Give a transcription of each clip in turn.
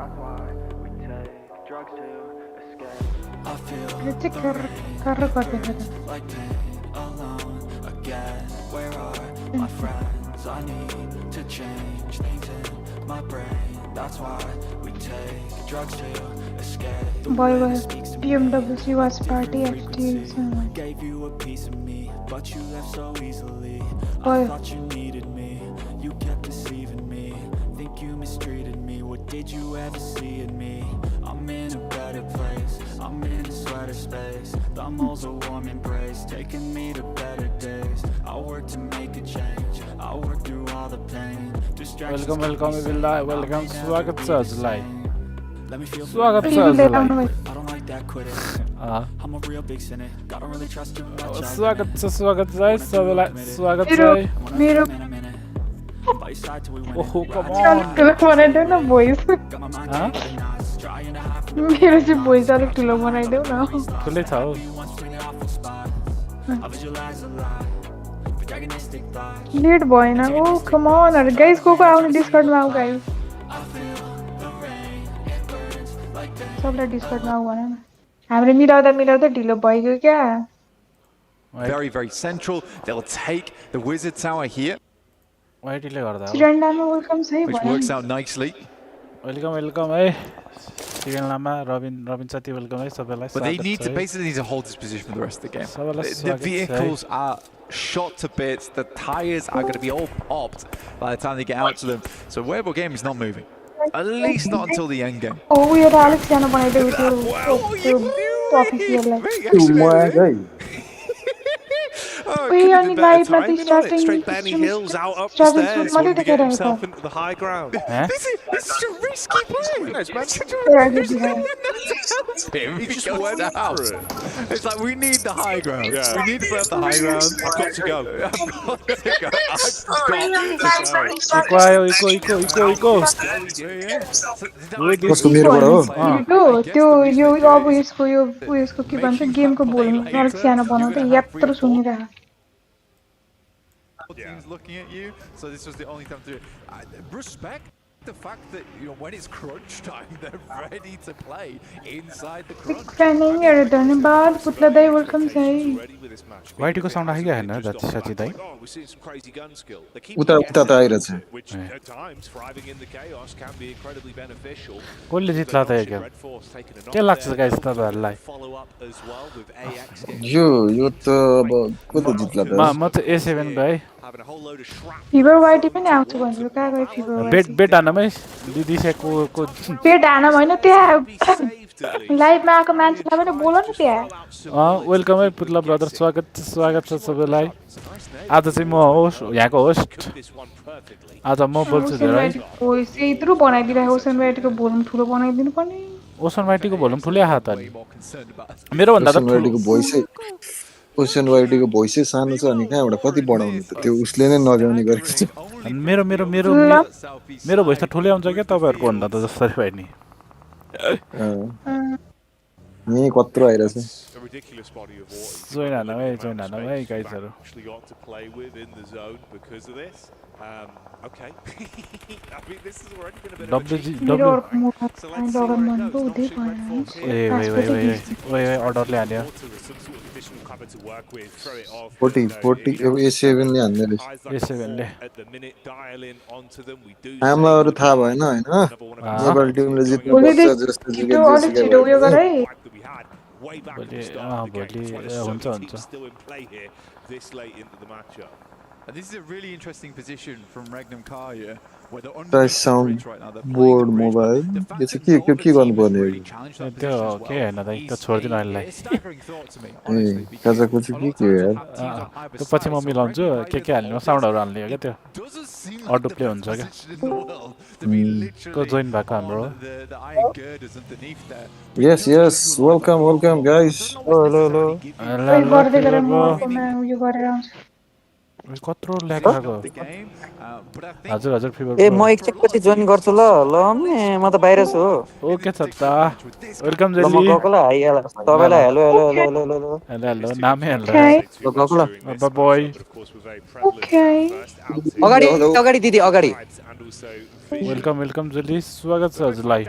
I feel Critic the rain कर and कर देता burns था like pain alone again. Where are my friends? I need to change things in my brain. That's why we take drugs to escape. The boy way boy this speaks to me, PMWC a Watchparty different FT frequency. Gave you a piece of me, but you left so easily. I boy thought you needed me, you kept deceiving me. Think you mistreated me, what did you ever see in me? I'm in a better place, I'm in a sweater space. The moles a warm embrace, taking me to better days. I work to make a change, I work through all the pain. Distractions Welcome, keep me welcome, sane, welcome. I may स्वागत never छ be the हजुरलाई same. Let me feel for स्वागत the छ review लिएर हजुरलाई आउनु भयो I don't like that quitting. I'm a real big sinner, gotta really trust too much. I've स्वागत been छ सबैलाई स्वागत छ मेरो है मेरो by your side till we win ओहो it. कम Ride ठुलो बनाइदेऊ न voice got my mind Huh? on the knots, trying to hide from the मेरो चाहिँ भोइस अलिक ठुलो बनाइदेऊ न ठुलै छ हौ you once put it off full spot. I visualize a lot, protagonistic thoughts. Late भएन ओ कम अन गाइस को आउने डिस्कर्डमा आऊ guys I feel the rain, it burns like pain. सबलाई डिस्कर्डमा आऊ भन न हामीले मिलाउँदा मिलाउँदा ढिलो भइगयो क्या Very, very central. They'll take the Wizard Tower here, वाइटीले गर्दा हो सिरेन्डामा वेलकम छ है which भन works out nicely. Welcome welcome है सिगन लामा रबिन साथी वेलकम है सबैलाई But they स्वागत need छ to है basically need to hold this position for the rest of the game. सबैलाई The स्वागत छ है vehicles are shot to bits. The tires are going to be all popped by the time they get out to them. So Weibo game is not moving. At least not until the end game. ओ उयो त अलिक सानो बनाइदेऊ त्यो अफिसियललाई Oh, We could have only been better live not timing these on it. starting Straight Benny Hills out up the Struggle stairs, to wanting to get monitor himself it. into the high ground. हैं This is such a risky play. Tim, he just goes went down. for it. It's like we need the high ground. Yeah. We need to put up the high ground. I've got to go. I've got to go. I've got to go. Echo आयो echo कस्तो मेरोबाट हो त्यो यो अब यसको यो उयसको के भन्छ गेमको बोल्नु अलिक सानो बनाउँदै यत्रो सुनिरह Teams looking at you, so this was the only time to do it. Respect the fact that when it's crunch time, they're ready to play inside the crunch. फ्रेन्डिङहरु धन्यवाद पुतला दाइ वेलकम छ है वाइटीको साउन्ड आइगयो हैन दाति साथी दाइ उता उता त आइरहेछ कसले जित्ला त यो गेम के लाग्छ गाइस तपाईहरुलाई यो त अब को त जित्ला त म त A7 गए फिभर वाइटी पनि आउँछ भन्छु कहाँ गयो फिभर वाइटी बेट हानमै दिदिसेको को पेट हानम हैन त्यहाँ लाइभमा आएको मान्छेलाई पनि बोल न त्यहाँ वेलकम है पुतला ब्रदर स्वागत छ सबैलाई आज चाहिँ म होस्ट यहाँको होस्ट आज म बोल्छु धेरै भोइस यत्रो बनाइदिरहेको ओसन वाइटीको भोल्युम ठुलो बनाइदिनु पर्ने ओसन वाइटीको भोल्युम ठुलै आहा त नि मेरो भन्दा त ओसन वाइटीको भोइस सानो छ अनि कहाँबाट कति बढाउनु त त्यो उसले नै नजाउने गरेको छ मेरो मेरो मेरो मेरो भोइस त ठुलै आउँछ क्या तपाईहरुको भन्दा त जसरी भए नि नि कत्रो आइरहेछ जोइन हानम है गाइजहरु मेरो अर्को मोटा लगन मनको उतै ओए अर्डरले हान्यो 40 A7 ले हान्दै रहेछ A7 ले आमाहरु थाहा भएन हैन नेपाल टिमले जित्नु भोलि पर्छ जस्तो त्यो अलिक छिटो उयो गर है भोलि हुन्छ This is a really interesting position from Regnum Karya, where they're under Price sound board mobile. यो चाहिँ के गर्नु पर्ने हो त्यो के हैन दाइ त्यो छोड्दिनु अहिले ए काजाको चाहिँ के हो यार त्यो पछि म मिलाउँछु के हाल्नु साउन्डहरु हाल्ने हो क्या त्यो अटो प्ले हुन्छ क्या को जोइन भएको हाम्रो Yes, welcome guys. Hello. गर्दै गरेर मकोमा उयो गरेर आउँछ कत्रो ल्याग भएको हजुर फिभर ए म एकचोटि पछि जोइन गर्छु ल म त बाहिर छु ओके छ त वेलकम ल म जेली गकोला हाइहाल तपाईलाई हेलो हेलो नामै हेलो गकोला बाय ओके अगाडि दिदी अगाडि वेलकम जुली स्वागत छ हजुरलाई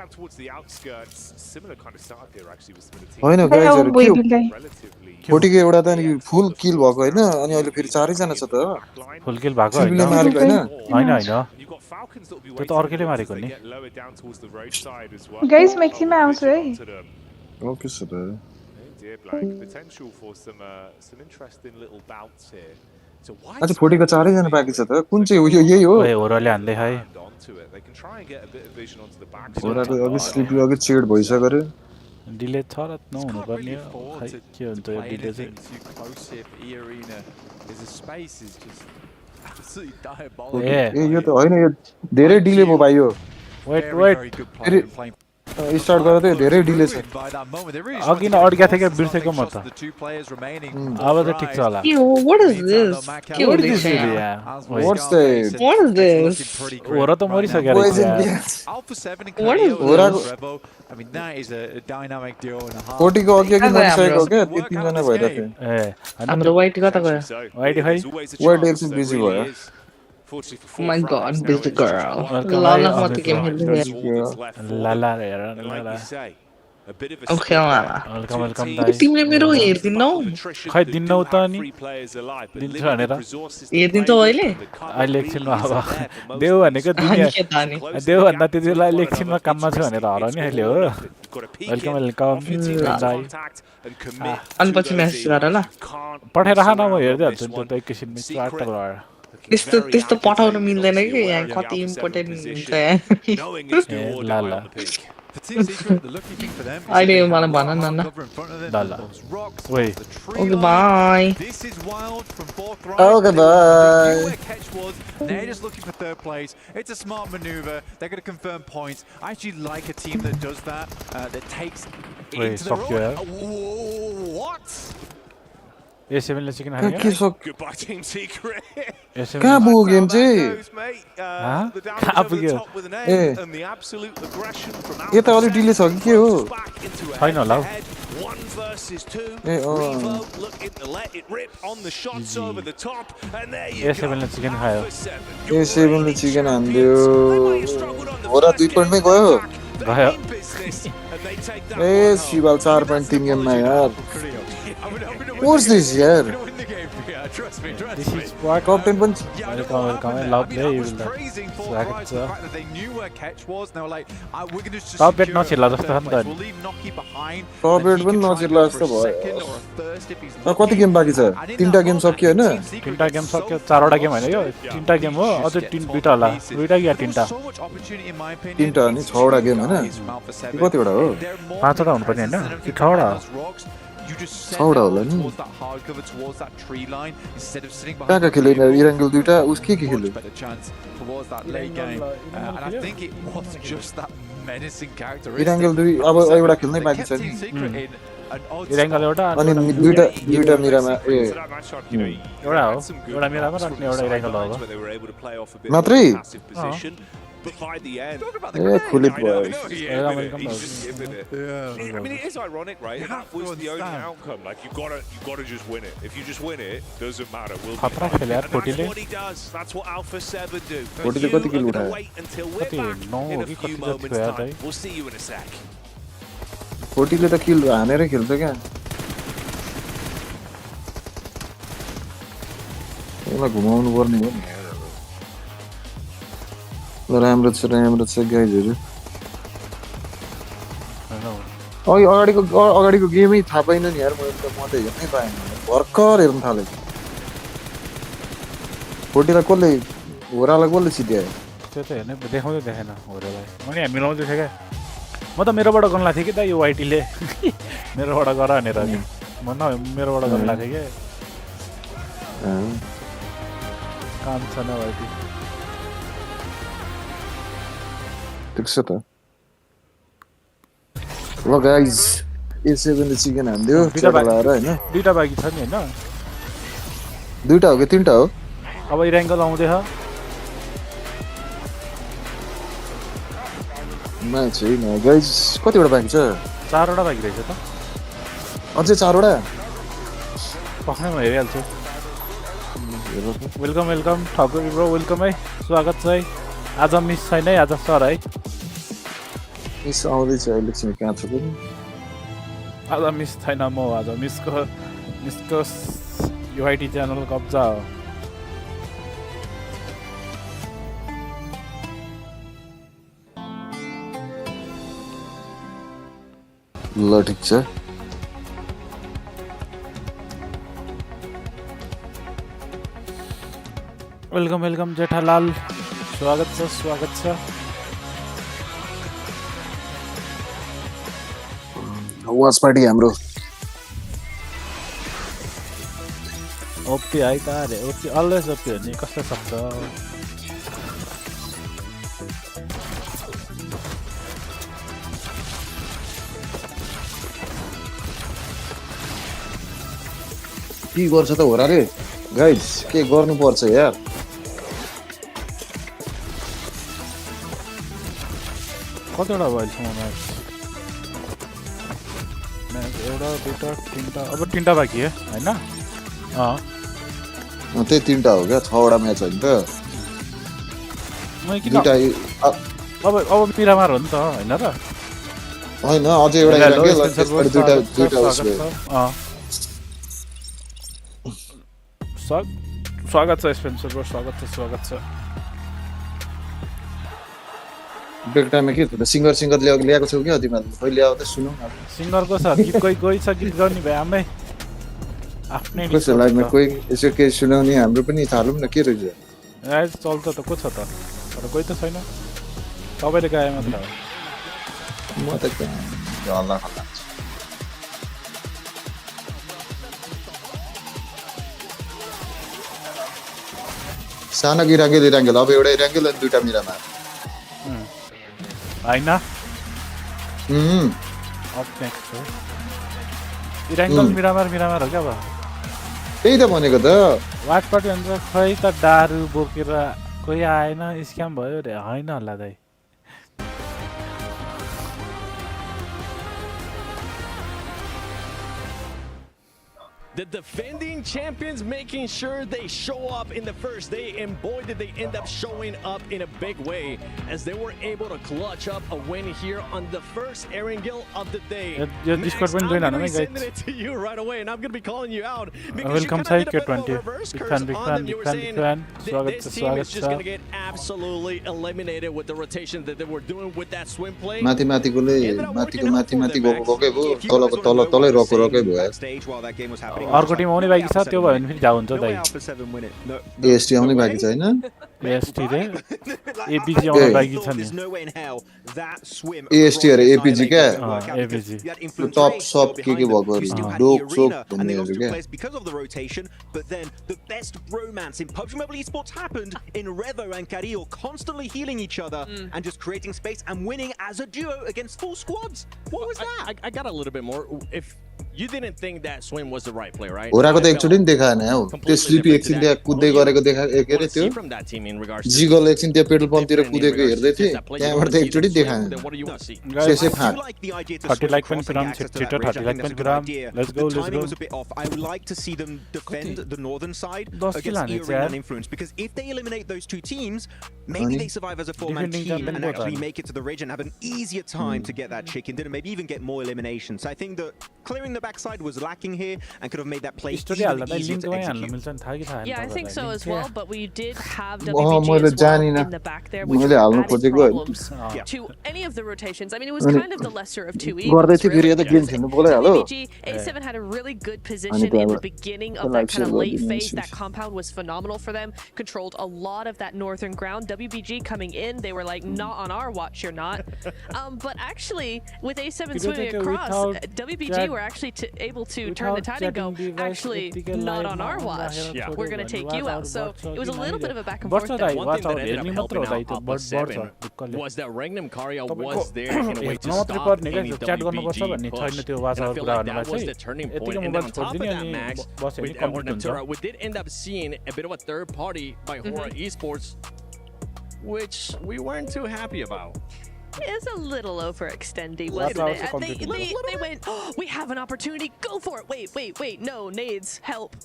होइन आऊ गाइजहरु के हो बोइडीलाई 40 को एउटा त नि फुल किल भएको हैन अनि अहिले फेरि 4 जना छ त फुल किल भएको हैन सिभिलले मारेको हैन हैन त्यो त अर्कैले मारेको नि गाइस म एकछिनमा आउँछु है ओके सर अच्छा 40 को 4 जना बाँकी छ त कुन चाहिँ हो यो यही हो ओए होरले हान्दै है ओराको अघि स्लिपी अघि चेड भइसक्यो रे डिले छ र नहुनु पर्ने हो खै के हुन्छ यो डिले चाहिँ ए यो त होइन यो धेरै डिले भयो भाइ यो वेट स्टार्ट गर्दा त यो धेरै डिले छ अघि न अड्क्या थियो क्या बिर्सेको म त अब त ठिक छ होला What is this? What is this really? What's that? What is this? होरा त मरिसक्यो रहेछ Poison यार। gas. What is I mean, that is a dynamic duo and a half. 40 को अघि अघि कहाँ गयो मरिसकेको हाम्रो? क्या त्यति जना भइरहेको थियो ए हैन हाम्रो white कता गयो? वाइट खै वाइट एकछिन बिजी भयो Oh my god, busy girl. Welcome, ल hi, म त गेम खेल्दै लाला हेर लाला ओके आला वेलकम दाइ तिमीले मेरो हेर्दिनौ खै दिन्नौ त नि दिन्छ भनेर हेर्दिन्छौ अहिले अहिले एकछिनमा अब देऊ भनेको दुनियाँ के तानी देऊ भन्दा त्यति बेला अहिले एकछिनमा काममा छु भनेर हराउने अहिले हो वेलकम दाइ अनि पछि मेसेज गर ल पठाइराख न म हेर्दै हाल्छु नि त्यो त एकैछिनमा स्टार्ट भएर त्यस्तो त्यस्तो पठाउन मिल्दैन कि यहाँ कति इम्पोर्टेन्ट हुन्छ यहाँ ए लाला अहिले मलाई भन न ल लाला ओइ okay by Okay, bye. They're just looking for third place. It's a smart maneuver. They're going to confirm points. I actually like a team that does that, that takes it Wait, into the stop here. run. What? A सेभेनले chicken हाल्यो के सक Goodbye, Team Secret. A seven कहाँ पुग्यो game चाहिँ Huh? The damage Kहाँ over the पुग्यो? top with an A A and the absolute aggression from यता अलि डिले छ कि के हो back into a छैन होला हौ head. 1 versus 2. ए अँ Revo looking to let it rip on the shots over the top, and there you A go. सेभेनले चिकन खायो For 7. ए सेभेनले चिकन हान्दियो होरा 2 पोइन्टमै गयो गयो ए शिवाल 4 पोइन्ट 3 गेममा यार What's this यार दिस इज वाट टप 10 पनि वेलकम लभ ले यु विल स्वागत छ टप बेट नछिर्ला जस्तो छ नि त टप 8 पनि नचिर्ला जस्तो भयो कति गेम बाँकी छ 3टा गेम सकियो हैन तीनटा गेम सक्यो चारवटा गेम हैन यो तीनटा गेम हो अझै दुईटा होला दुईटा या तीनटा 3टा अनि 6वटा गेम हैन कतिवटा हो पाँचवटा हुनुपर्ने हैन कि छवटा छवटा होला नि कहाँ खेल्यो इराङ्गल 2टा उस के खेल्यो इराङ्गल 2 अब एउटा खेल्नै बाँकी छ नि इराङ्गल एउटा अनि दुईटा मिरामा ए एउटा हो एउटा मेरामा र एउटा इराङ्गल हो मात्रै But by the end, ए खुलित भयो I mean, it is ironic, right? That was the only outcome. Like you gotta just win it. If you just win it, doesn't matter. We'll खतरा खेल्यो यार and 40 that's ले what he does. That's what Alpha 7 do. 40 ले You कति are kill gonna उठायो? wait until we're कति back नौ in हो a कि few कति जति moments' भयो यार time. We'll see you in a sec. 40 ले त किल हानेरै खेल्छ क्या यसलाई घुमाउनु पर्ने हो नि ल राम्रो छ गाइजहरु अगाडिको गेमै थाहा पाइन नि यार म त हेर्नै पाएन भर्खर हेर्न थालेँ 40 लाई कसले होरालाई कसले सिध्यायो त्यो त हेर्नै देखाउँदै देखेन होरेलाई मैले हामी मिलाउँदै थिएँ क्या म त मेरोबाट गर्नु लाग्थेँ कि त यो वाइटीले मेरोबाट गर भनेर नि म न मेरोबाट गर्नु लाग्थेँ कि काम छैन वाइटी ठिक छ त ल गाइज ए7ले चिकन हान्दियो चेडा लाएर हैन दुईटा बाँकी छ नि होइन दुईटा हो कि 3टा हो अब इराङ्गल आउँदैछ म्याच होइन गाइज कतिवटा बाँकी छ चारवटा बाँकी रहेछ त अझै 4वटा पक्कै म हेरिहाल्छु वेलकम ठाकुर ब्रो वेलकम है स्वागत छ है आज मिस छैन है आज सर है मिस आउँदैछ अहिले चाहिँ कहाँ छ पनि आज मिस छैन म आज मिसको युआइटी च्यानल कब्जा हो ल ठिक छ वेलकम जेठालाल स्वागत छ वाच पार्टी हाम्रो ओपी है त अरे ओपी अलवेज ओपी हो नि कस्तो सक्छ के गर्छ त हो र रे गाइस के गर्नुपर्छ यार कतिवटा भयो अहिलेसम्म म्याच एउटा दुईवटा तिनवटा अब तिनवटा बाँकी है होइन त्यही तीनटा हो क्या 6वटा म्याच होइन त दुईटा अब मिरामार हो नि त होइन र होइन अझै एउटा दुईटा स्वागत छ स्पेन्सर ब्रो स्वागत छ ब्रेक टाइममा के थियो सिङ्गर ल्याएको छौ क्या तिमीहरूले कहिले आऊ त सुनौ न सिङ्गरको छ गीत कोही छ गीत गाउने भए आमै आफ्नै कसो लाइभमा कोही यसो केही सुनाउने हाम्रो पनि थालौँ न के रहेछ चल्छ त को छ त तर कोही त छैन तपाईँले गाए मात्र हो म त हल्ला सानो गिराङ्गेल अब एउटा इराङ्गेल अनि दुईटा मिरामा होइन अप नेक्स्ट हो इराङ्गल मिरामार हो क्या अब त्यही त भनेको त वाटपाटी भन्छ खै त दारू बोकेर कोही आएन स्क्याम भयो रे होइन होला दाइ The defending champions making sure they show up in the first day, and boy did they end up showing up in a big way as they were able to clutch up a win here on the first Erangel of the day. Max, I'm going to be sending it to you right away, and I'm going to be calling you out because you kind of did a bit of a reverse curse on them. You were saying this team is just going to get absolutely eliminated with the rotation that they were doing with that swim play. माथि गएकै भयो तलै रकै भयो अर्को team आउने बाँकी छ त्यो भयो भने फेरि जाउ हुन्छ दाइ एएसटी आउने बाँकी छ हैन एएसटी रे एपीजी आउने बाँकी छ नि एएसटी अरे एपीजी क्या एपीजी टप सब के भएकोहरु डोक सोक भन्नेहरु क्या because of the rotation, but then the best romance in PUBG Mobile Esports happened in Revo and Carrillo constantly healing each other and just creating space and winning as a duo against full squads. What was that? I got a little bit more. If you didn't think that Swim was the right play, right? ओराको त एकचोटी नि देखाएन हौ त्यो sleepy एकछिन त्यहाँ कुद्दै गरेको देखा के रे त्यो जिगल एकछिन त्यहाँ पेट्रोल पम्पतिर कुदेको हेर्दै थिए त्यहाँबाट त एकचोटी देखाएन त्यसै फाट 30 लाइक पनि पुराम छिटो 30 लाइक पनि पुराम let's go I would like to see them defend the northern side against Earring and Influence, because if they eliminate those two teams, maybe they survive as a four-man team and actually make it to the ridge and have an easier time to get that chicken dinner, maybe even get more eliminations. So I think that clearing the backside was lacking here and could have made that play even easier to execute. Yeah, I think so as well, but we did have WBG as well in the back there, which added problems to any of the rotations. I mean, it was kind of the lesser of two evils, really. WBG, A7 had a really good position in the beginning of that kind of late phase. That compound was phenomenal for them, controlled a lot of that northern ground. WBG coming in, they were like, not on our watch, you're not. But actually, with A7 swimming across, WBG were actually able to turn the tide and go, actually, not on our watch. We're going to take you out. So it was a little bit of a back and forth there. One thing that ended up helping out Alpha 7 was that Regnum Karia was there in a way to stop any WBG push. And I feel like that was the turning point. And then on top of that, Max, with Edward Natura, we did end up seeing a bit of a third party by Hora Esports, which we weren't too happy about. It's a little overextending, wasn't it? They went, oh, we have an opportunity, go for it. Wait, no, nades, help.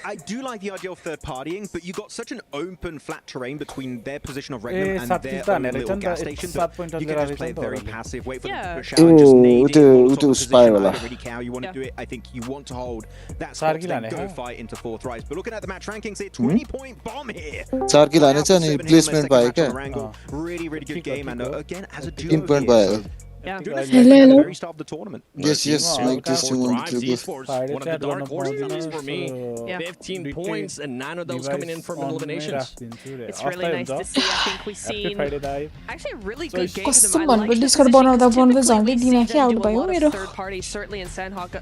I do like the idea of third partying, but you got such an open, flat terrain between their position of Regnum and their own little gas station. But you can just play it very passive, wait for them to push out, and just nade it, Molotov position. I don't really care how you want to do it. I think you want to hold that spot to then go fight into fourth rise. But looking at the match rankings here, 20-point bomb here. 4 kill हानेछ अनि placement पायो क्या Really, really good game, and again, as a duo 3 point भयो Yeah. hello. At the very start of the tournament. Yes, Mike testing One of the dark horses for me. 15 points, and 9 of those coming in from eliminations. It's really nice to see. I think we've seen actually a really good game for कस्तो them. I भनेको like discard बनाउँदा बनाउँदै झन्डै दिमाग के out भयो मेरो third party, certainly in Sandhawk.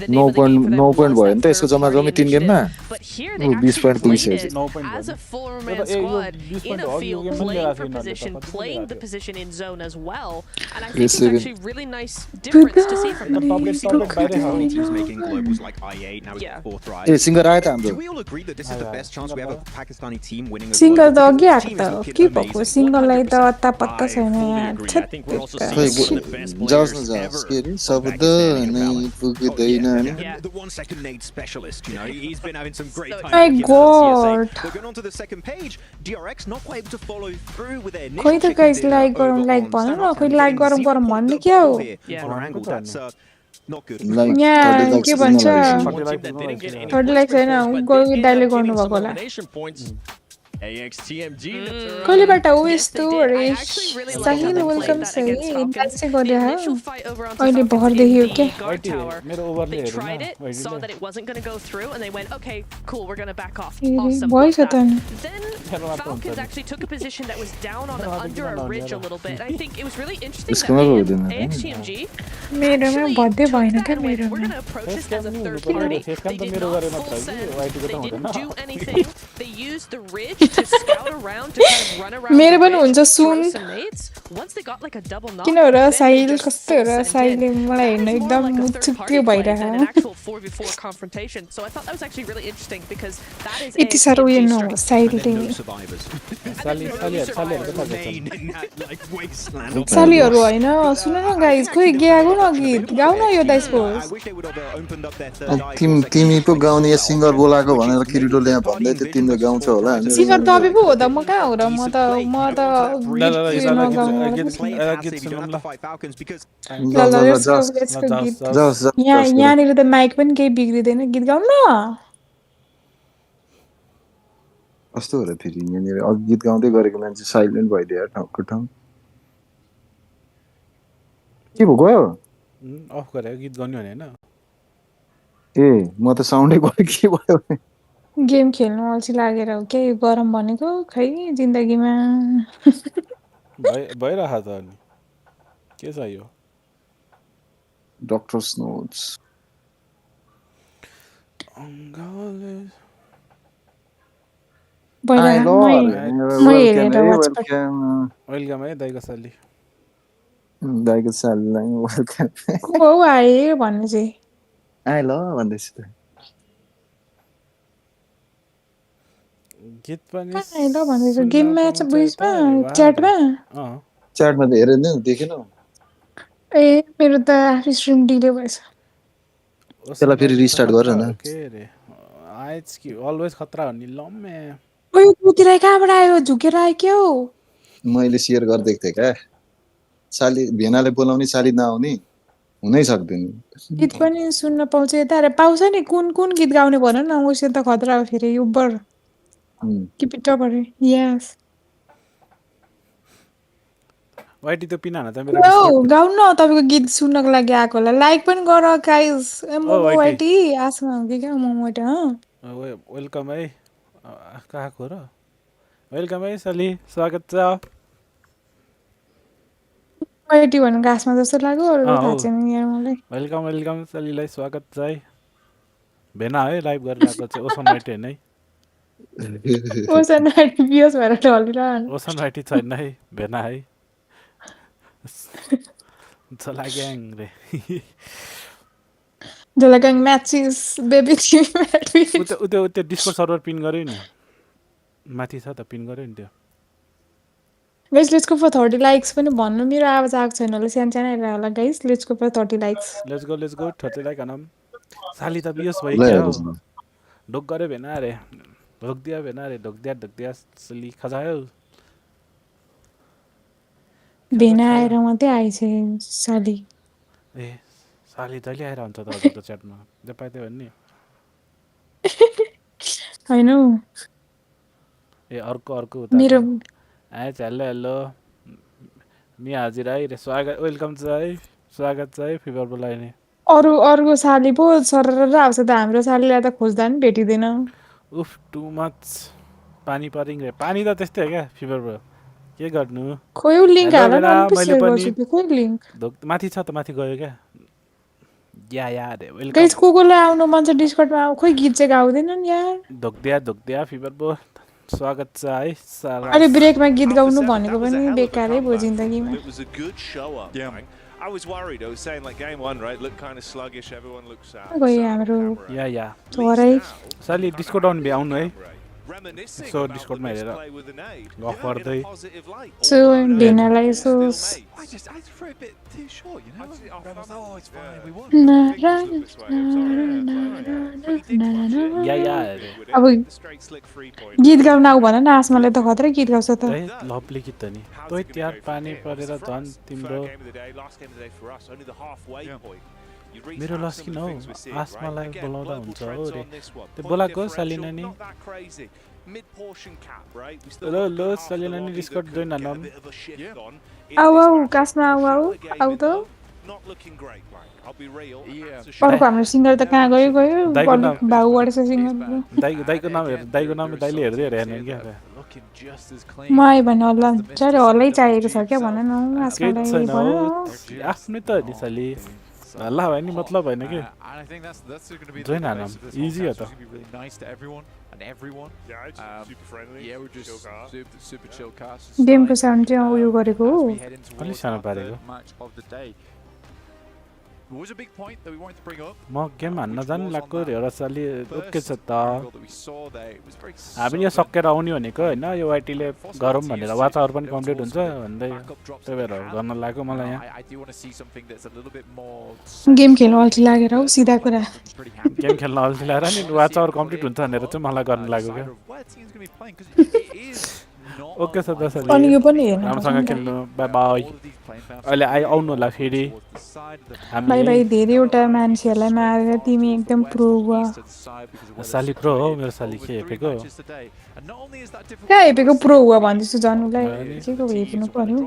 No point भयो नि त यसको जम्मा जम्मी 3 गेममा But here they 20 point actually पुगिसक्यो played it as a four-man squad in a field, playing for position, playing the position in zone as well. And I think it's actually really nice difference to see from them. Teams making globals like I8 now is the fourth rise. A singer आयो त हाम्रो Do we all agree that this is the best chance we have of a Pakistani team winning a single त global? अघि आएको त हो के भएको सिङ्गललाई त अत्ता पत्ता छैन यार I think we're also खै seeing one of the best जाओस् न players जाओस् ever. के अरे शब्द नै पुग्दैन नि The 1 second nade specialist, you know, he's been having some great time. My with the God. CSA. But going on to the second page, DRX not quite able to follow through with their खोइ initial त guys like गरौँ like भन न खोइ like गरौँ गरौँ भन्ने क्या हो That's not good. लाइक यहाँ 30 लाख के भन्छ One team that didn't get any 30 like छैन गयो दाइले गर्नुभएको होला elimination points. AXTMG. कहिलेबाट हो यस्तो Yes, they अरे did. I actually really liked how सही they played वेलकम that सही against Falcons. डान्स चाहिँ The गरे initial fight over on अहिले Falcons भर्दै in हियो the के guard tower. मेरो ओभरले They हेर्नु tried it, न saw that it wasn't going to go through, and they went, okay, cool, we're going to back off. A, Awesome. भएछ love त that. नि Then Falcons actually took a position that was down on under a ridge a little bit. I think it was really interesting that यसकोमा पो हुँदैन AXTMG मेरोमा actually भर्दै took भएन that क्या and went, we're मेरोमा going to approach this as a third किन party. Face They क्याम त did मेरो not गरे full मात्र send. कि वाइटीको They त didn't हुँदैन do anything. They used the ridge to scout around, to kind of run around मेरो the पनि ridge, हुन्छ throw soon some nades. Once they got like a double knock, किन हो र then they साहिल just कस्तो full हो र sent in. साहिलले मलाई हेर्न That is more एकदम like a third मुचुक्यो party play than an भइरहेको actual 4v4 confrontation. So I thought that was actually really interesting because that is यति साह्रो उयो AXTMG's नहोस् strength. And then साहिलले no survivors. सालीहरु त Remain in that like wasteland. सालीहरू होइन सुन न guys खोइ गाएको न गीत गाउ न यो dice I force wish they would have opened up their third eye. तिमी पो गाउने या सिङ्गर बोलाएको भनेर किरिटोले यहाँ भन्दै थियो तिमीले गाउँछ होला होइन सिङ्गर तपाईँ पो हो त म कहाँ हो र म त ल उयो नगाउनु गीत सुनौँ ल ल ल लेट्स गो गीत यहाँनिर त माइक पनि केही बिग्रिँदैन गीत गाउनु न कस्तो हो र फेरि यहाँनिर अघि गीत गाउँदै गरेको मान्छे साइलेन्ट भइदियो ठाउँको ठाउँ के भयो गयो अफ गरे गीत गाउने भने हैन ए म त साउन्डै गयो के भयो गेम खेल्नु अल्छी लागेर हो के गरम भनेको खै जिन्दगीमा भइरह त अनि के चाहियो डक्टर्स नोट्स वेलकम है दाइको साली दाइको सालीलाई वेलकम को आए भन्नु चाहिँ आए ल भन्दैछु त गीत पनि आए ल भन्दैछु गेममा बुझ्मा च्याटमा च्याटमा त हेरेन देखेन ए मेरो त स्ट्रिम डिले भएछ त्यसलाई फेरि रिस्टार्ट गर न के रे आज कि अलवेज खतरा हो नि लम्मे ओइ कुतिर कहाँबाट आयो झुकेर आयो के हो मैले शेयर गर्दै थिएँ क्या साली भेनाले बोलाउने साली नआउने हुनै सक्दैन गीत पनि सुन्न पाउँछ यता पाउँछ नि कुन कुन गीत गाउने भन न उयो त खतरा हो फेरि युबर Keep it up, yes. वाइटी त पिना न त मेरो गाउन न तपाईको गीत सुन्नको लागि आएको होला लाइक पनि गर गाइस मोमो वाइटी आस्मा हो कि क्या मोमो वाइटी वेलकम है कहाँको र वेलकम है साली स्वागत छ वाइटी भनेको आस्मा जस्तो लाग्यो अरु थाहा छैन यार मलाई वेलकम वेलकम सालीलाई स्वागत छ है भेना है लाइभ गरिरहेको छ ओसन वाइटी हैन है ओसन वाइटी बियोस भएर ढलिरहनु ओसन वाइटी छैन है भेना है झलाग्याङ रे झलाग्याङ म्याचेस बेबी टिम म्याच उते डिस्कर्ड सर्भर पिन गर्यो नि माथि छ त पिन गर्यो नि त्यो guys let's go for 30 likes पनि भन्नु मेरो आवाज आएको छैन होला सानो सानो आइरहेको होला guys let's go for 30 likes let's go 30 like अनम साली त बियोस भयो क्या ढोक गऱ्यो भेना अरे ढोक दिया भेना अरे ढोक दिया सली खजायो भेना आएर मात्रै आएछ साली ए साली जहिले आएर हुन्छ त हजुरको च्याटमा जे पाए त्यही भन्ने हैन ए अर्को उता मेरो आएछ हेलो मि हाजिर है रे स्वागत वेलकम छ है स्वागत छ है फिभर बोलाइने अरूको साली पो सरर आउँछ त हाम्रो सालीलाई त खोज्दा नि भेटिँदैन उफ टु मच पानी परिङ रे पानी त त्यस्तै हो क्या फिभर ब्रो के गर्नु खोइ लिङ्क हाल न मैले पनि खोइ लिङ्क माथि छ त माथि गयो क्या या रे वेलकम गाइस कोलाई आउनु मन छ डिस्कर्डमा खोइ गीत चाहिँ गाउँदैनन् यार धोक्दिया फिभर ब्रो स्वागत छ है अरे ब्रेकमा गीत गाउनु भनेको पनि बेकारै भयो जिन्दगीमा I was worried. I was saying like game 1, right? Looked kind of sluggish. Everyone looks out. गयो हाम्रो या छोरै साली डिस्कर्ड आउनु भ्याउनु है सो डिस्कर्डमा हेरेर गफ गर्दै सो भेनालाई सो या अब गीत गाउन आऊ भन न आसमाले त खत्रै गीत गाउँछ त लभली गीत त नि तै त्यार पानी परेर झन् तिम्रो मेरो लस किन हौ आसमालाई बोलाउँदा हुन्छ हो रे त्यो बोलाएको सालिना नि ल सालिना नि डिस्कर्ड जोइन हाल्नु आऊ कासमा आऊ त अर्को हाम्रो सिङ्गर त कहाँ गयो भाउ बढेछ सिङ्गर दाइको नाम दाइले हेर्दै हेरेन क्या म आयो भने होला चाँडै हल्लै चाहिएको छ क्या भन न आसमालाई भन आफ्नै त नि साली हल्ला भयो नि मतलब होइन कि जोइन हालौँ इजी हो त गेमको साउन्ड चाहिँ उयो गरेको हो अलिक सानो पारेको म गेम हान्न जानु लाग्यो एउटा साली ओके छ त हामी यहाँ सकेर आउने भनेको होइन यो वाइटीले गरौँ भनेर वाचाहरू पनि कम्प्लिट हुन्छ भन्दै त्यही भएर गर्न लाग्यो मलाई यहाँ गेम खेल्नु अल्छी लागेर हौ सिधा कुरा गेम खेल्न अल्छी लागेर नि वाचाहरू कम्प्लिट हुन्छ भनेर चाहिँ मलाई गर्न लाग्यो क्या ओके छ त साली अनि यो पनि हेर्नु राम्रोसँग खेल्नु बाई बाई अहिले आउनु होला फेरि बाई बाई धेरैवटा मान्छेहरूलाई मारेर तिमी एकदम प्रो भयो साली प्रो हो मेरो साली के हेपेको कहाँ हेपेको प्रो हुआ भन्दैछु जनुलाई के को हेप्नु पर्यो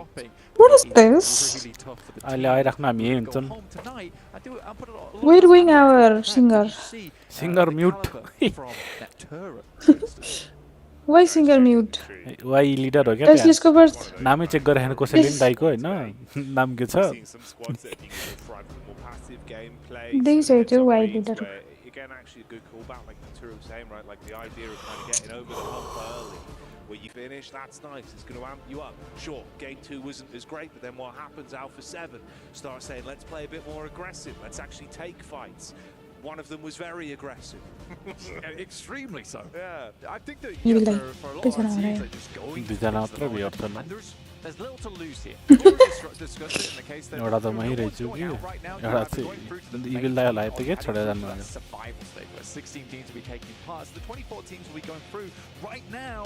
अहिले आइराख्नु हामी यही हुन्छौँ where going our singer mute why singer mute why leader हो क्या नामै चेक गरेर कसैले पनि दाइको होइन नाम के छ देखिसकेको why leader where you finish, that's nice. It's going to amp you up. Sure, game 2 wasn't as great, but then what happens? Alpha 7 start saying, let's play a bit more aggressive. Let's actually take fights. One of them was very aggressive. Extremely so. Yeah. I think that you for a lot of teams, they're just going for there's little to lose here. Discuss it in the case that एउटा त मै रहेछु कि एउटा चाहिँ evil दाइ होला यतिकै छोडेर जानु survival stage where 16 teams will be taking part. The 24 teams will be going through. Right now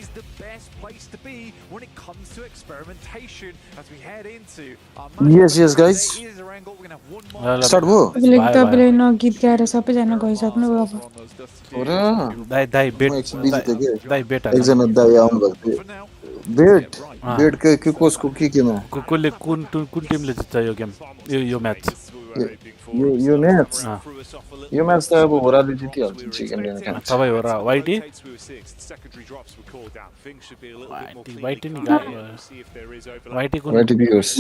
is the best place to be when it comes to experimentation as we head into our yes guys start भयो तपाईँले न गीत गाएर सबैजना गइसक्नु अब दाइ बेट एकजना दाइ आउनु भएको बेट के कसको केमा कसले कुन टिमले जित्छ यो गेम यो म्याच यो म्याच त अब होराले जितिहाल्छ चिकन डिनर सबै हो र वाइटी नि वाइटी भ्युअर्स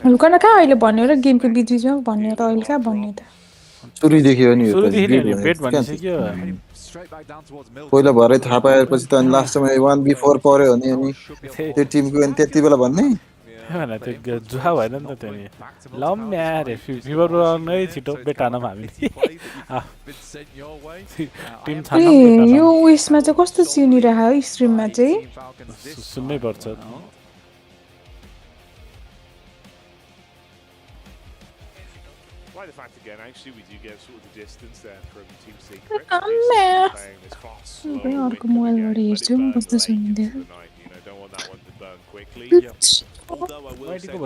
हल्का कहाँ अहिले भन्यो र गेमको बिचमा भन्यो त अहिले कहाँ भन्यो त सुरुदेखि हो नि बेट भनिसक्यो पहिला भरे थाहा पाएपछि त अनि लास्टमा 1v4 पर्यो भने अनि त्यो टिमको अनि त्यति बेला भन्ने त्यो जुहा भएन नि त त्यो नि लम्या रे फिभर नै छिटो बेटानौँ हामी टिम छान्न यो उयसमा चाहिँ कस्तो सुनिरहेको हो स्ट्रिममा चाहिँ सुन्नै पर्छ Like the fact again, actually, we do get sort of the distance there from Team Secret. काम They do seem to be playing this far slower अर्को Wickham मोबाइलबाट again. Let हेर्छु it burn कस्तो late सुनिँदै into the night. You know, don't want that one to burn quickly. Although I will say, the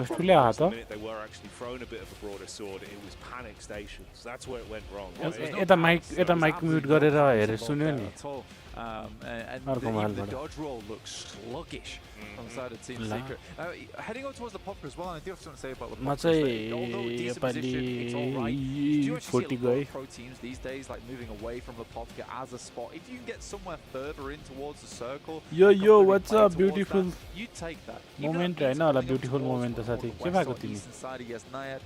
minute they were actually thrown a bit of a broader sword, it was panic stations. That's where it went wrong. यता mic mute गरेर हेरे सुन्यो नि And the dodge roll looks sluggish on the side of Team Secret. Heading on towards the popper as well, and I do have something to say about the popper. Although decent position, it's all right. You do actually see a lot of pro teams these days like moving away from the popper as a spot. If you can get somewhere further in towards the circle, yo what's up beautiful you take that moment हैन होला beautiful moment त साथी के भएको तिमी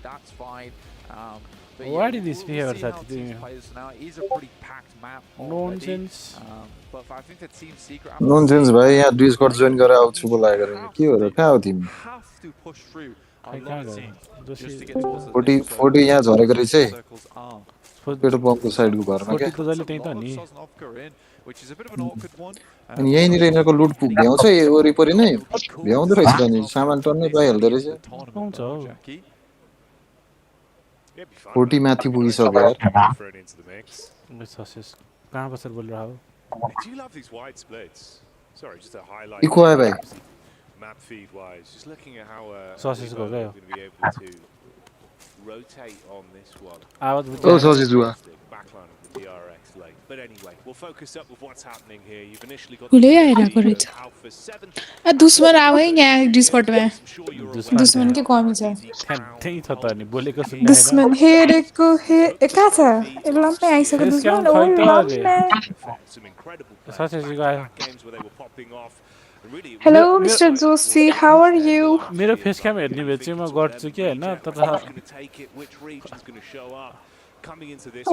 that's fine. Why did this behavior साथी तिमी It is a pretty packed map nonsense but I think that Team Secret नोनसेन्स भाइ यहाँ डिस्कर्ड जोइन गरेर आउँछु बोलाएको के हो र कहाँ हो तिमी have to push through a I lot can't of go. teams Just just to get towards the 40 next 40 यहाँ झरेको रहेछ है circles are. पेट्रोल पम्पको साइडको घरमा के 40 त जहिले त्यही त नि Sosnovka in, which is a bit of an awkward one. अनि यहीँनिर यिनीहरूको लुट भ्याउँछ वरिपरि नै भ्याउँदो रहेछ त नि सामान टन्नै पाइहाल्दो रहेछ पाउँछ हौ 40 माथि पुगिसक्यो यार ससेस कहाँ बसेर बोलिरह हो Do you love these wide splits? Sorry, just to highlight. Echo आयो भाइ Map feed wise, just looking at how Sausage Libo go are go. going to be able to rotate on this one. आवाज ओ sausage जुवा Backline of the DRX lane. But anyway, we'll focus up with what's happening here. You've initially got खुलै the आइरहेको रहेछ Alpha 7. दुश्मन आऊ है यहाँ डिस्कर्डमा दुश्मन के कमी छ त्यही छ त नि बोलेको सुन्ने दुश्मन हेरेको कहाँ छ लम्मै आइसक्यो दुश्मन ओ लम्मै ससेसको आयो hello mister Joshi how are you मेरो फेस क्याम हेर्ने भए चाहिँ म गर्छु कि हैन तर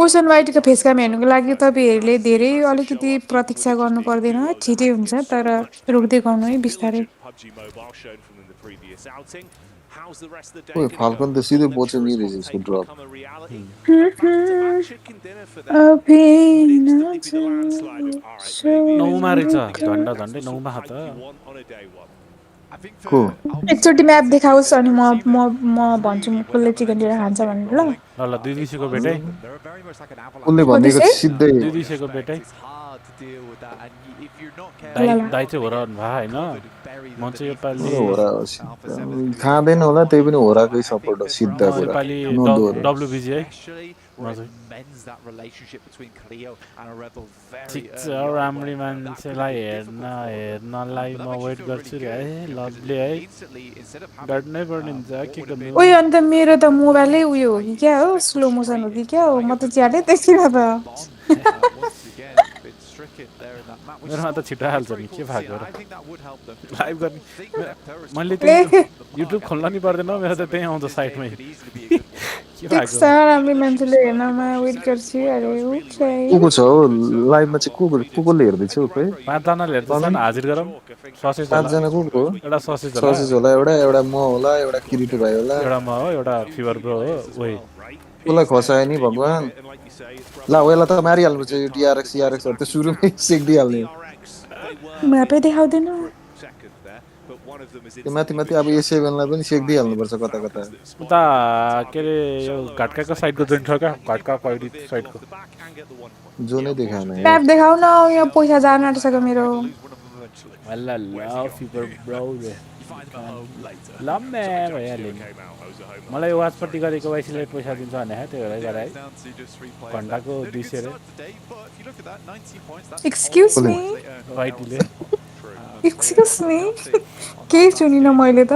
ओसन वाइटको फेस क्याम हेर्नुको लागि तपाईँहरूले धेरै अलिकति प्रतीक्षा गर्नु पर्दैन छिटै हुन्छ तर रोक्दै गर्नु है बिस्तारै ओए फाल्कन त सिधै बोच्यो नि रहेछ यसको ड्रप नौमा रहेछ झन्डा झन्डै नौमा छ त को एकचोटि म्याप देखाओस् अनि म भन्छु कसले चिकन डिनर खान्छ भनेर ल ल दुई दिसेको बेटै उसले भनेको सिधै दुई दिसेको बेटै दाइ चाहिँ हो र भा हैन म चाहिँ योपालि खाँदैन होला त्यही पनि होराकै सपोर्ट हो सिधा कुरा योपालि डब्लुबिजी है ठिक छ राम्री मान्छेलाई हेर्नलाई म वेट गर्छु रे है लभले है गर्नै पर्ने हुन्छ के गर्नु ओइ अन्त मेरो त मोबाइलै उयो हो कि क्या हो स्लो मोसन हो कि क्या हो म त ज्यादै देखिन त मेरोमा त छिटो हाल्छ नि के भएको र लाइभ गर्ने मैले त्यही युट्युब खोल्न नि पर्दैन मेरो त त्यही आउँछ साइटमै के ठिक छ राम्रै मान्छेले हेर्नमा वेट गर्छु अरे को छ हो लाइभमा चाहिँ को हेर्दैछ खै 5 जनाले हेर्दैछन् हाजिर गरौँ ससेज 5 जना को हो एउटा ससेज होला एउटा म होला एउटा किरीटो भाइ होला एउटा म हो एउटा फिवर ब्रो हो ओइ कसलाई खसायो नि भगवान ला वेला त मारिहाल्नु पर्छ यो टिआरएक्स हरू त सुरुमै सेक्दिहाल्ने म्यापै देखाउँदैन त्यो माथि माथि अब ए7लाई पनि सेक्दिहाल्नु पर्छ कता कता उता के रे यो घाटकाको साइडको जोइन छ क्या घाटका पहिली साइडको जो नै देखाएन म्याप देखाउ न यहाँ पैसा जान आँटिसक्यो मेरो ल फिवर ब्रो लम्मे भइहाल्यो नि मलाई वाचपट्टि गरेको वाइसीले पैसा दिन्छ भने त्यही भएर गरे है घन्टाको 200 रे एक्सक्युज मी वाइटीले एक्सक्युज मी के सुनिन मैले त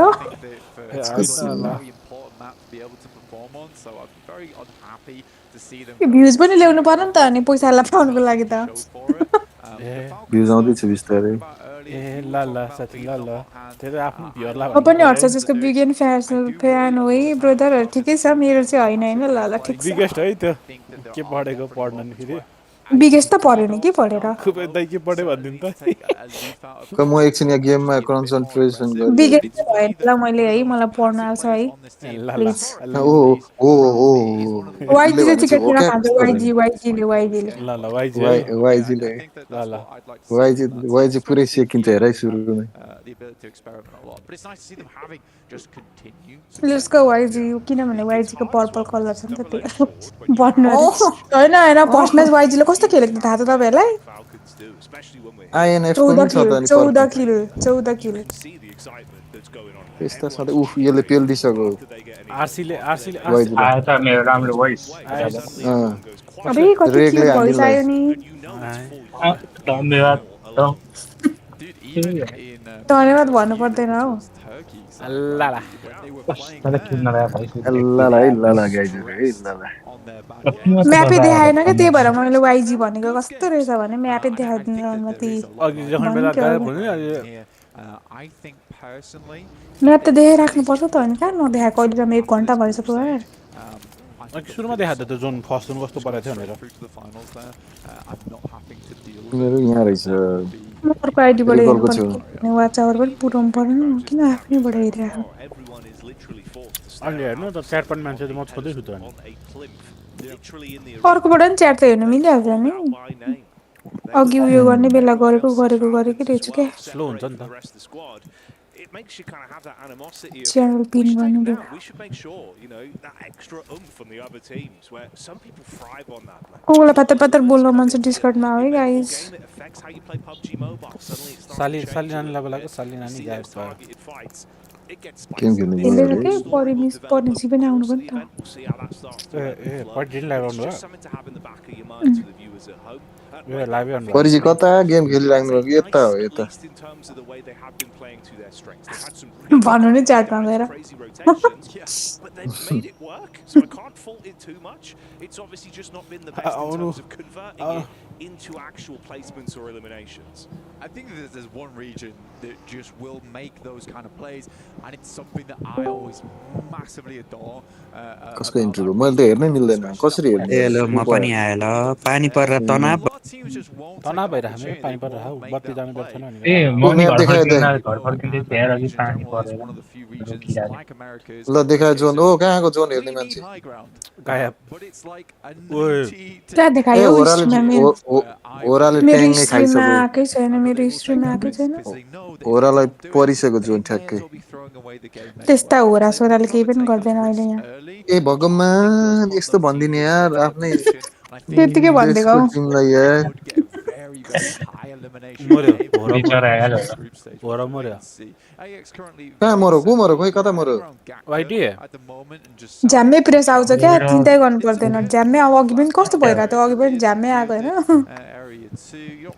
भ्युज पनि ल्याउनु पर्यो नि त अनि पैसालाई पाउनुको लागि त भ्युज आउँदैछ बिस्तारै ए ल ल साथी ल त्यो आफ्नो भ्युअरलाई म पनि हट्छ जसको बिगेन फ्यान हो है ब्रदर ठिकै छ मेरो चाहिँ होइन होइन ल ल ठिक छ बिगेस्ट है त्यो के पढेको पढ्न नि फेरि बिगेस्ट त परेन के पढेर खुबै दाइ के पढ्यो भनिदिनु त क म एकछिन यहाँ गेममा कन्सन्ट्रेसन बिगेस्ट गरिरहेको भएन ल मैले है मलाई पढ्न आउँछ है ल ल प्लिज ओ ओ ओ उसले वाइजी चाहिँ भनेपछि चिकन हो किन क्या खान्छ वाइजीले ल ल वाइजी है वाइजीले ल ल वाइजी पुरै सेकिन्छ हेर है सुरुमै लेट्स गो वाइजी किनभने वाइजीको पर्पल कलर छ नि त त्यो बन्नु होइन होइन फर्स्टमा वाइजीले कस्तो खेलेको थियो थाहा छ तपाईँहरूलाई आइएनएफ 14 पनि छ किल त अनि 14 किल 14 किल त्यस्ता छँदै उफ यसले पेल्दिसक्यो आरसीले वाइजीले आयो त मेरो राम्रो भोइस अबे कति रेगले क्युट भइस हामीलाई आयो नि धन्यवाद धन्यवाद भन्नु पर्दैन हौ ल ल कस्तो किन्न ला भइस ल गाइजहरु है ल म्यापै देखाएन क्या त्यही भएर मैले वाइजी भनेको कस्तो रहेछ भने म्यापै देखाइदिनु अनुमति अघि जखन बेला गायब हुनु नि म्याप त देखाइराख्नुपर्छ त अनि कहाँ नदेखाएको अहिलेसम्म 1 घन्टा भइसक्यो यार अघि सुरुमा देखाएको थियो जोन फर्स्ट जोन कस्तो परेको थियो भनेर मेरो यहाँ रहेछ म अर्को आइडीबाट रिकलको छु हेर्नुपर्ने वाच आवर पनि पुऱ्याउनु परेन किन आफ्नैबाट हेरिराख्नु अहिले हेर्नु त च्याट पनि मान्छे त म छोड्दैछु त अनि अर्कोबाट पनि च्याट त हेर्नु मिलिहाल्छ नि अघि उयो गर्ने बेला गरेकै रहेछु क्या स्लो हुन्छ नि त it makes you kind of have that animosity of channel pin we should take गर्नु them बेला down. We should make sure, you know, that extra from the other teams where some people thrive on that. कोलाई पत्तर पत्तर बोल्न मन छ डिस्कर्डमा है guys Game it affects how you play PUBG Mobile. Suddenly it starts साली to साली change. नानी लगाएको साली नानी See गायब those भयो targeted fights. It gets game spicy. खेल्ने यसले गयो के परिनिस पनि आउनु पनि त We'll see how that starts to A flow. पढिदिनु It's लगाउनु just भयो something to have in the back of your mind to the viewers at home. A लाइभै अन परिजी कता गेम खेलिराख्नु भएको यता हो At यता least in terms of the way they have been playing to their strengths. They've had some really भन्नु नि च्याटमा गएर crazy rotations, but they've made it work, so I can't fault it too much. It's obviously just not been the best in terms of converting it into actual placements or eliminations. I think that there's one region that just will make those kind of plays, and it's something that I always massively adore. कसको entry हो मैले त हेर्नै मिल्दैन कसरी हेर्ने ए ल म पनि आएँ ल पानी परेर तनाव तनाव भइरहेको छ पानी परेर हौ बत्ती जानु पर्छ नि ए म नि म्याप घर देखायो फर्किँदा त घर फर्किँदै थिएँ अघि पानी परेर रोकिरहेको ल देखायो जोन ओ कहाँको जोन हेर्ने मान्छे गायब त्यहाँ ए देखायो ओराले ओराले मेरो ट्याङ्गै हिस्ट्रीमा खाइसक्यो आएकै छैन मेरो हिस्ट्रीमा आएकै छैन ओरालाई परिसक्यो जोन ठ्याक्कै त्यस्ता होरा सोराले केही पनि गर्दैन अहिले यहाँ ए भगवान् यस्तो भनिदिने यार आफ्नै त्यतिकै भनिदिएको देशको हौ टिमलाई यार मर्यो बिचरा मर्यो कहाँ मरो को मरो खोइ कता मरो वाइटी झ्याम्मै प्रेस आउँछ क्या चिन्तै गर्नु पर्दैन झ्याम्मै अब अघि पनि कस्तो भइरहेको थियो अघि पनि झ्याम्मै आएको होइन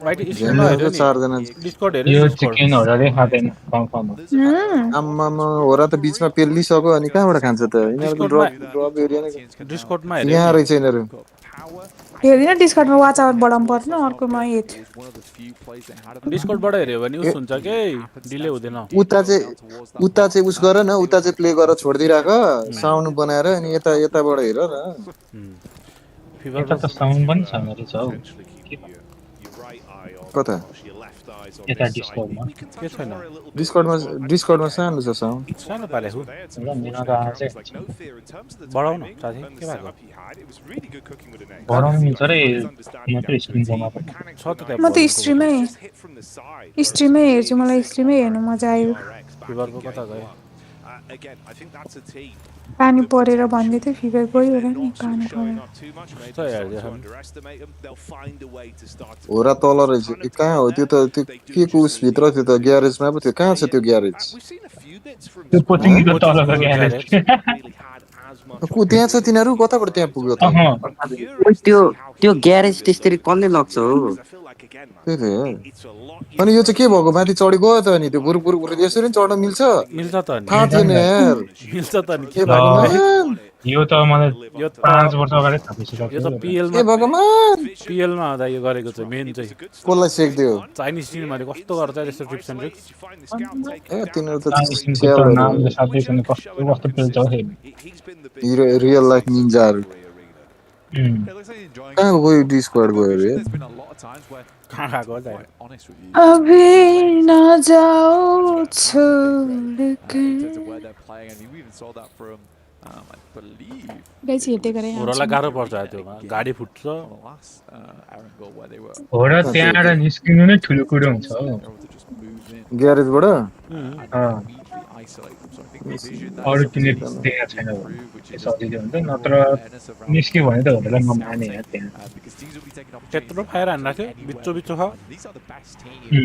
वाइटी स्ट्रिममा झ्याम्मै हेऱ्यो आउँछ नि चारजना डिस्कर्ड हेऱ्यो यो डिस्कर्ड चिकन होरले खाँदैन कन्फर्म हो आम्मामा होरा त बिचमा पेल्लिसक्यो अनि कहाँबाट खान्छ त यिनीहरूको डिस्कर्डमा ड्रप एरिया नै डिस्कर्डमा हेऱ्यो यहाँ नि रहेछ यिनीहरू हेर्दिनँ डिस्कर्डमा वाच आवर बढाउनु पर्दैन अर्कोमा हेर्छु डिस्कर्डबाट हेऱ्यो भने उस हुन्छ के डिले हुँदैन उता चाहिँ उस गर न उता चाहिँ प्ले गरेर छोडिदिइराख साउन्ड बनाएर अनि यताबाट हेर न यता त साउन्ड पनि छैन रहेछ हौ कता यता डिस्कर्डमा के छैन डिस्कर्डमा सानो छ साउन्ड सानो पारेको र मेरो त आजै बढाउन साथी के भएको बढाउनु मिल्छ रे मात्रै स्क्रिनमा छ त त्यहाँ म त स्ट्रिमै हेर्छु मलाई स्ट्रिमै हेर्नु मजा आयो फिभरको कता गयो पानी परेर भन्दै थियो फिभर गयो होला नि पानी परेर कस्तो हेर्दैछ होरा तल रहेछ कहाँ हो त्यो त त्यो के को उसभित्र त्यो त ग्यारेजमा पो थियो कहाँ छ त्यो ग्यारेज त्यो पोचिङको तलको ग्यारेज त्यहाँ छ तिनीहरू कताबाट त्यहाँ पुग्यो त त्यो ग्यारेज त्यसरी कसले लग्छ हो त्यही त अनि यो चाहिँ के भएको माथि चढी गयो त अनि त्यो बुरु यसरी नि चढ्न मिल्छ त नि थाहा थिएन यार मिल्छ त नि के भगवान् यो त मलाई 5 वर्ष अगाडि थाहा भइसक्यो यो त पिएलमा ए भगवान् पिएलमा आउँदा यो गरेको चाहिँ मेन चाहिँ कसलाई सेक्दियो चाइनिज टिमहरूले कस्तो गर्छ त्यस्तो ट्रिप्स एन्ड ट्रिक्स ए तिनीहरू त नामले साथै कस्तो कस्तो खेल्छ हे रियल लाइफ निन्जाहरू It looks like he's enjoying कहाँ himself. गयो So D I squad do गयो appreciate रे there's been a lot of times where, कहाँ गएको to be दाइ quite honest with you, अभी न जाओ it's a massive big break छोड़ in terms of के where they're playing. And we even saw that from, I believe guys it हेर्दै गरेँ was ओह्रालाई आउँछु गाह्रो पर्छ Arena त्योमा again गाडी फुट्छ on the last Aaron goal where they were हो र त्यहाँबाट निस्किनु नै ठुलो कुरो हुन्छ so हौ they're able to just move in ग्यारेजबाट and immediately isolate them. So I think vision, that is अरू something टिमले that needs to देखेको be छैन भने improved, which त्यो is just सजिलो हुन्छ नत्र overall awareness around the निस्क्यो भने त moment होटललाई is नमाने setting, यार त्यहाँ because teams will be taking opportunities त्यत्रो to फायर हान्न penetrate थियो anywhere बिचो they बिचो can छ find. These are the best teams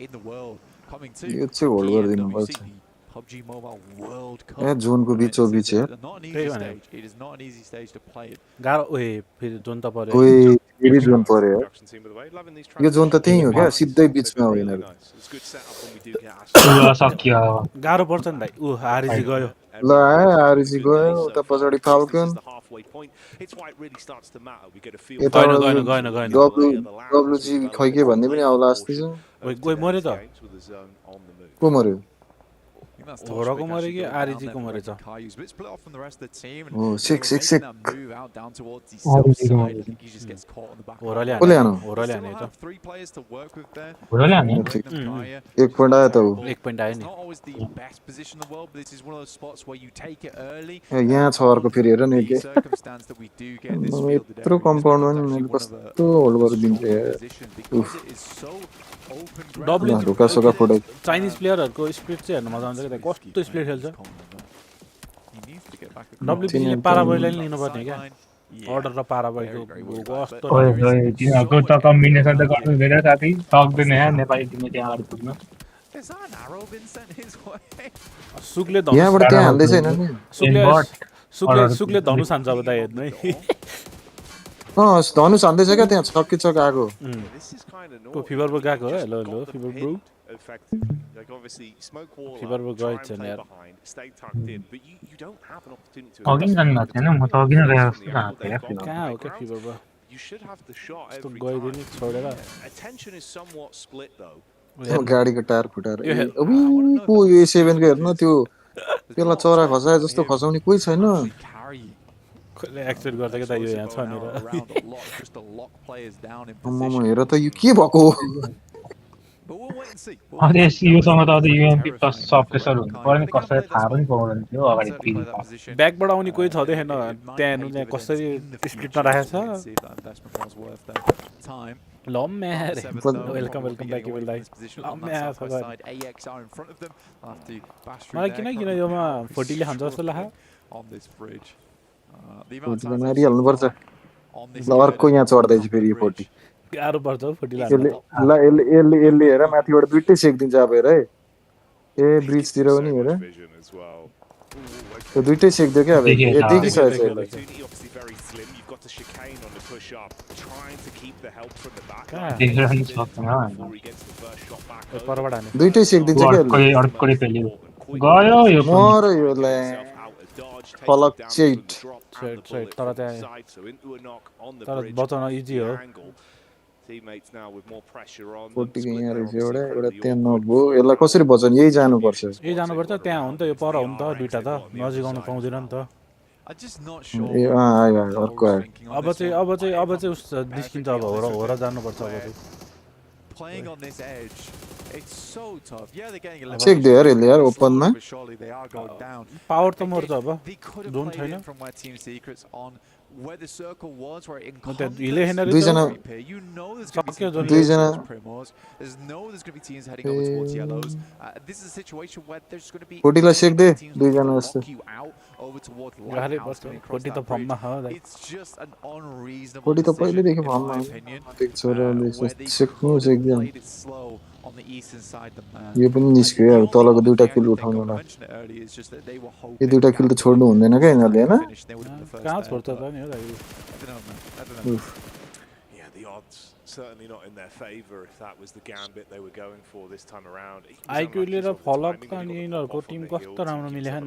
in the world coming to यो चाहिँ होल्ड गरिदिनु Pmwc, पर्छ the PUBG Mobile World Cup. A जोनको Right? बिचो This beach is यार not an त्यही easy भनेको stage. It is not an easy stage to play it. गाह्रो ओए फेरि जोन त पर्यो ओए है फेरि जोन पर्यो यार यो जोन त त्यही हो क्या सिधै बिचमा हो यिनीहरू ल सकियो गाह्रो पर्छ नि भाइ ऊ आरजी गयो ल आयो आरजी गयो उता पछाडि फाल्कन गएन यताबाट गएन गएन गएन डब्लुजी खै के भन्ने पनि आउला जस्तो छ गइ मऱ्यो त को मऱ्यो I think that's Horago Toshvik actually मऱ्यो कि going down आरजी there को for मरेछ Red Kayus, but split off from the rest of the team, and हो they sick were sick making sick that move out down towards the अरू south दिगो side. I think he just gets caught on the back. होराले कसले हाने हानो त होराले They हाने still त have 3 players to work with there. होराले हाने एक पॉइंट आयो त ऊ एक पोइन्ट आयो It's नि not always the best position in the world, but this is one of those spots where you take it early. यहाँ छ अर्को फेरि हेर न The के circumstance that we do get this fielded यत्रो area, this कम्पाउन्ड becomes पनि actually मैले one of कस्तो होल्ड the गरिदिन्छ stronger यार positions because it is so open ground. W ल ढोका सोका फुटाइ चाइनिज प्लेयरहरूको स्पिड चाहिँ हेर्न मजा आउँछ क्या कस्तो स्पिड खेल्छ डब्लुबिसीले पाराबोइलाई पनि लिनुपर्ने क्या अर्डर र पाराबोइको कस्तो ओए ओए तिनीहरूको त कम्बिनेसन त गर्नु हुँदैन साथी सक्दैन यहाँ नेपाली टिमले त्यहाँ अगाडि पुग्न Is that an arrow been sent his way? सुकले धनुष यहाँबाट त्यहाँ हाल्दैछ होइन नि सुकले इन्भर्ट सुकले सुकले धनुष हान्छ अब त हेर्नु है धनुष हान्दैछ क्या त्यहाँ छक्की छक आएको को फिबरबो गएको हो hello hello fibre bro fibre bro गएछ नि यार अघि नि जानु भएको थिएन म त अघि नै गएको जस्तो भएको थियो यार कहाँ हो क्या फिबर ब्रो यस्तो गइदिने छोडेर गाडीको टायर फुटाएर को यो A7 को हेर्न त्यो त्यसलाई चरा खसाए जस्तो खसाउने कोही छैन एक्सेप्ट गर्छ क्या त यो यहाँ छ नि आम्मामा हेर त यो के भएको हो अझै योसँग त अझै युएमपी प्लस सप्रेसर हुनु पर्यो नि कसैलाई थाहा पनि पाउँदैन थियो अगाडि फेरि ब्याकबाट आउने कोही छँदैन त्यहाँ हेर्नु त्यहाँ कसरी स्प्लिटमा राखेको छ लम्म्या वेलकम वेलकम ब्याक इभल दाइ लम्म्या छ मलाई किन किन योमा 40 ले खान्छ जस्तो लाग्छ मारिहाल्नुपर्छ ल अर्को यहाँ चढ्दैछ फेरि यो 40 गाह्रो पर्छ हौ 40 लाग्छ यसले हेर माथिबाट दुइटै सेकिदिन्छ अब हेर है ए ब्रिजतिर पनि हेर त्यो दुइटै सेक्दियो क्या अब देखिसकेछ यसलाई परबाट हाने दुइटै सेकिदिन्छ क्या अर्कोले पेल्यो गयो यो मर यसलाई फलक चेट तर त्यहाँ तर बचाउन इजी हो 40 को यहाँ रहेछ एउटा त्यहाँ नभयो यसलाई कसरी बचाउने यही जानुपर्छ यही जानुपर्छ त्यहाँ हो नि त यो पर हो नि त दुइटा त नजिक आउनु पाउँदैन नि त ए आयो अर्को आयो अब चाहिँ उस निस्किन्छ अब हो र जानुपर्छ अब चाहिँ चेक दे यार यसले यार ओपनमा पावर त मर्छ अब जोन छैन where the circle was, where it दुईजना you know there's going to be there's going to be teams heading over towards yellows. This is a situation where there's going to be 40 लाई सेक they दुईजना जस्तो over towards forty त फर्ममा हो it's just an unreasonable 40 त पहिलेदेखि फर्ममा देख्छ र सेक्नु सेक्दिन यो पनि निस्क्यो यार तलको दुईटा किल उठाउनुला यो दुईटा किल त छोड्नु हुँदैन के यिनीहरुले हैन कहाँ छोड्छ त नि हो Certainly not in their favor if that was the gambit they were going for this time around. IQ लिएर फलक त नि यिनीहरुको टिम कस्तो राम्रो मिलेछ